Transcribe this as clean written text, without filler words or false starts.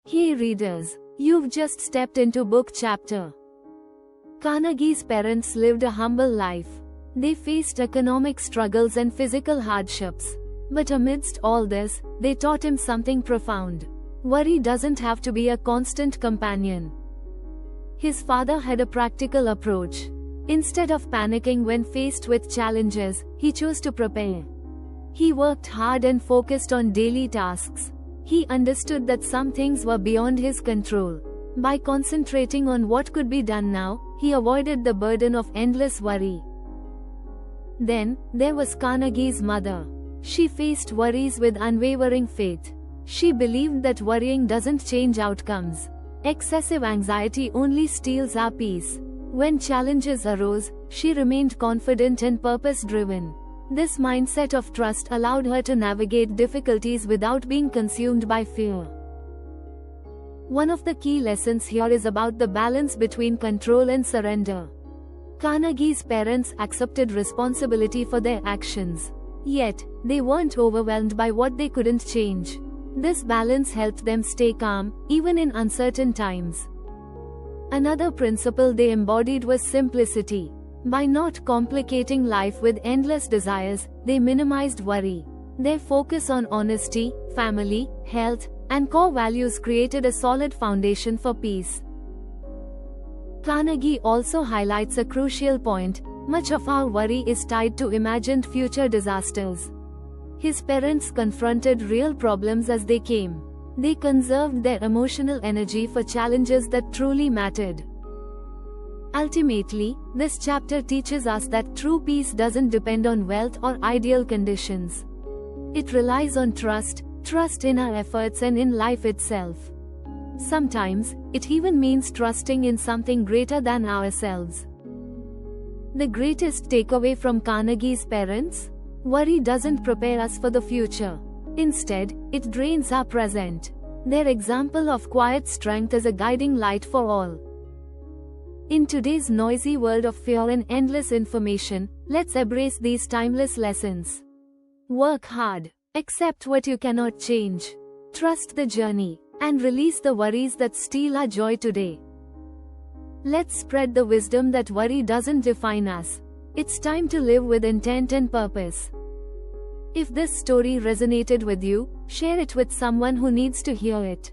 Hey readers, you've just stepped into book chapter. Carnegie's parents lived a humble life. They faced economic struggles and physical hardships. But amidst all this, they taught him something profound. Worry doesn't have to be a constant companion. His father had a practical approach. Instead of panicking when faced with challenges, he chose to prepare. He worked hard and focused on daily tasks. He understood that some things were beyond his control. By concentrating on what could be done now, he avoided the burden of endless worry. Then, there was Carnegie's mother. She faced worries with unwavering faith. She believed that worrying doesn't change outcomes. Excessive anxiety only steals our peace. When challenges arose, she remained confident and purpose-driven. This mindset of trust allowed her to navigate difficulties without being consumed by fear. One of the key lessons here is about the balance between control and surrender. Carnegie's parents accepted responsibility for their actions. Yet, they weren't overwhelmed by what they couldn't change. This balance helped them stay calm, even in uncertain times. Another principle they embodied was simplicity. By not complicating life with endless desires, they minimized worry. Their focus on honesty, family, health, and core values created a solid foundation for peace. Carnegie also highlights a crucial point: much of our worry is tied to imagined future disasters. His parents confronted real problems as they came. They conserved their emotional energy for challenges that truly mattered. Ultimately, this chapter teaches us that true peace doesn't depend on wealth or ideal conditions. It relies on trust in our efforts and in life itself. Sometimes, it even means trusting in something greater than ourselves. The greatest takeaway from Carnegie's parents? Worry doesn't prepare us for the future. Instead, it drains our present. Their example of quiet strength is a guiding light for all. In today's noisy world of fear and endless information, let's embrace these timeless lessons. Work hard, accept what you cannot change, trust the journey, and release the worries that steal our joy today. Let's spread the wisdom that worry doesn't define us. It's time to live with intent and purpose. If this story resonated with you, share it with someone who needs to hear it.